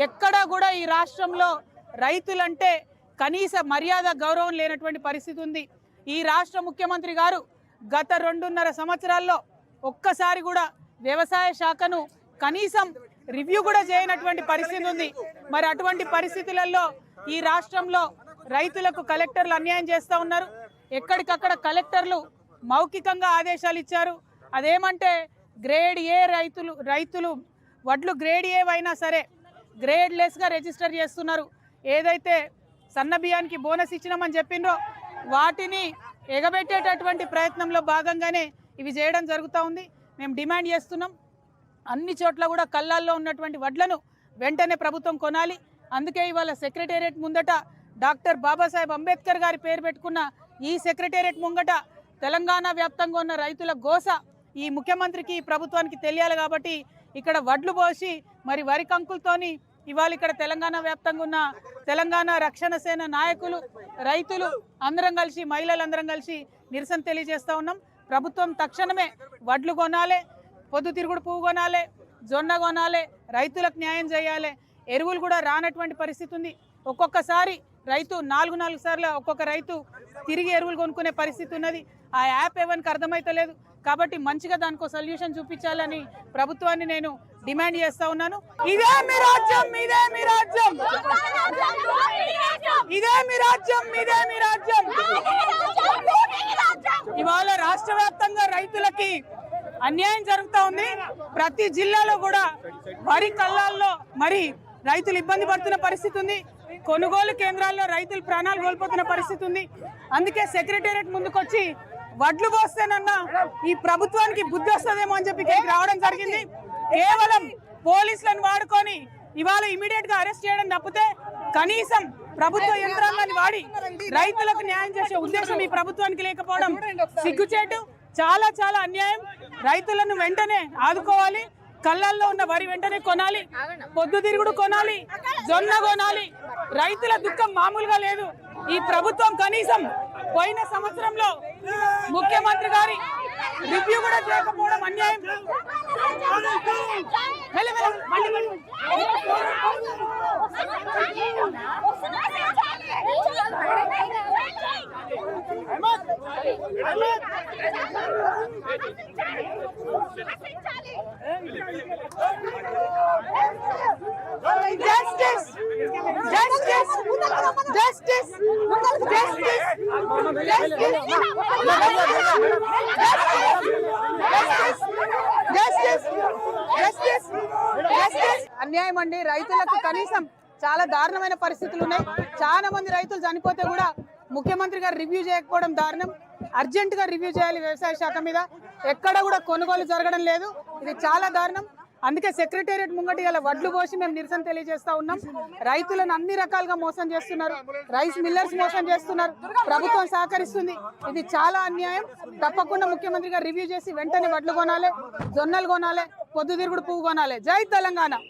ఎక్కడా కూడా ఈ రాష్ట్రంలో రైతులంటే కనీస మర్యాద గౌరవం లేనటువంటి పరిస్థితి ఉంది। ఈ రాష్ట్ర ముఖ్యమంత్రి గారు గత 2.5 సంవత్సరాల్లో ఒక్కసారి కూడా వ్యవసాయ శాఖను కనీసం రివ్యూ కూడా చేయనటువంటి పరిస్థితి ఉంది। మరి అటువంటి పరిస్థితులలో ఈ రాష్ట్రంలో రైతులకు కలెక్టర్లు అన్యాయం చేస్తూ ఉన్నారు। ఎక్కడికక్కడ కలెక్టర్లు మౌఖికంగా ఆదేశాలు ఇచ్చారు। అదేమంటే గ్రేడ్ ఏ రైతులు వడ్లు గ్రేడ్ ఏ అయినా సరే గ్రేడ్ లెస్గా రిజిస్టర్ చేస్తున్నారు। ఏదైతే సన్న బియ్యానికి బోనస్ ఇచ్చినామని చెప్పిండ్రో వాటిని ఎగబెట్టేటటువంటి ప్రయత్నంలో భాగంగానే ఇవి చేయడం జరుగుతూ ఉంది। మేము డిమాండ్ చేస్తున్నాం, అన్ని చోట్ల కూడా కళ్ళాల్లో ఉన్నటువంటి వడ్లను వెంటనే ప్రభుత్వం కొనాలి। అందుకే ఇవాళ సెక్రటేరియట్ ముందట డాక్టర్ బాబాసాహెబ్ అంబేద్కర్ గారి పేరు పెట్టుకున్న ఈ సెక్రటేరియట్ ముంగట తెలంగాణ వ్యాప్తంగా ఉన్న రైతుల గోస ఈ ముఖ్యమంత్రికి ప్రభుత్వానికి తెలియాలి। కాబట్టి ఇక్కడ వడ్లు పోసి మరి వరి కంకులతోని ఇవాళ ఇక్కడ తెలంగాణ వ్యాప్తంగా ఉన్న తెలంగాణ రక్షణ సేన నాయకులు రైతులు అందరం కలిసి మహిళలందరం కలిసి నిరసన తెలియజేస్తూ ఉన్నాం। ప్రభుత్వం తక్షణమే వడ్లు కొనాలి, పొద్దుతిరుగుడు పువ్వు కొనాలి, జొన్న కొనాలి, రైతులకు న్యాయం చేయాలి। ఎరువులు కూడా రానటువంటి పరిస్థితి ఉంది। ఒక్కొక్కసారి రైతు 4 సార్లు ఒక్కొక్క రైతు తిరిగి ఎరువులు కొనుక్కునే పరిస్థితి ఉన్నది। ఆ యాప్ ఎవరికి అర్థమైతలేదు కాబట్టి మంచిగా దానికో సొల్యూషన్ చూపించాలని ప్రభుత్వాన్ని నేను డిమాండ్ చేస్తా ఉన్నాను। ఇదే మీ రాజ్యం, ఇదే మీ రాజ్యం, ఇదే మీ రాజ్యం, ఇదే మీ రాజ్యం। ఇవాళ రాష్ట్ర వ్యాప్తంగా రైతులకి అన్యాయం జరుగుతూ ఉంది। ప్రతి జిల్లాలో కూడా వరి కళ్ళాల్లో మరి రైతులు ఇబ్బంది పడుతున్న పరిస్థితి ఉంది। కొనుగోలు కేంద్రాల్లో రైతులు ప్రాణాలు కోల్పోతున్న పరిస్థితి ఉంది। అందుకే సెక్రటేరియట్ ముందుకొచ్చి వడ్లు పోస్తేనన్నా ఈ ప్రభుత్వానికి బుద్ధి వస్తుందేమో అని చెప్పి ఇక్కడికి రావడం జరిగింది। కేవలం పోలీసులను వాడుకొని ఇవాళ ఇమీడియట్ గా అరెస్ట్ చేయడం తప్పితే కనీసం ప్రభుత్వ యంత్రాంగాన్ని వాడి రైతులకు న్యాయం చేసే ఉద్దేశం ఈ ప్రభుత్వానికి లేకపోవడం సిగ్గుచేటు, చాలా చాలా అన్యాయం। రైతులను వెంటనే ఆదుకోవాలి, కళ్ళల్లో ఉన్న వరి వెంటనే కొనాలి, పొద్దుతిరుగుడు కొనాలి, జొన్న కొనాలి। రైతుల దుఃఖం మామూలుగా లేదు। ఈ ప్రభుత్వం కనీసం పోయిన సంవత్సరంలో ముఖ్యమంత్రి గారి రివ్యూ కూడా చేయకపోవడం అన్యాయం। Justice! Justice! Justice! అన్యాయం అండి। రైతులకు కనీసం చాలా దారుణమైన పరిస్థితులు ఉన్నాయి। చాలా మంది రైతులు చనిపోతే కూడా ముఖ్యమంత్రి గారు రివ్యూ చేయకపోవడం దారుణం। అర్జెంట్ గా రివ్యూ చేయాలి వ్యవసాయ శాఖ మీద। ఎక్కడ కూడా కొనుగోలు జరగడం లేదు, ఇది చాలా దారుణం। అందుకే సెక్రటేరియట్ ముంగటి గల వడ్లు పోసి మేము నిరసన తెలియజేస్తా ఉన్నాం। రైతులను అన్ని రకాలుగా మోసం చేస్తున్నారు, రైస్ మిల్లర్స్ మోసం చేస్తున్నారు, ప్రభుత్వం సహకరిస్తుంది। ఇది చాలా అన్యాయం। తప్పకుండా ముఖ్యమంత్రి గారు రివ్యూ చేసి వెంటనే వడ్లు కొనాలి, జొన్నలు కొనాలి, పొద్దుతిరుగుడు పువ్వు కొనాలి। జై తెలంగాణ।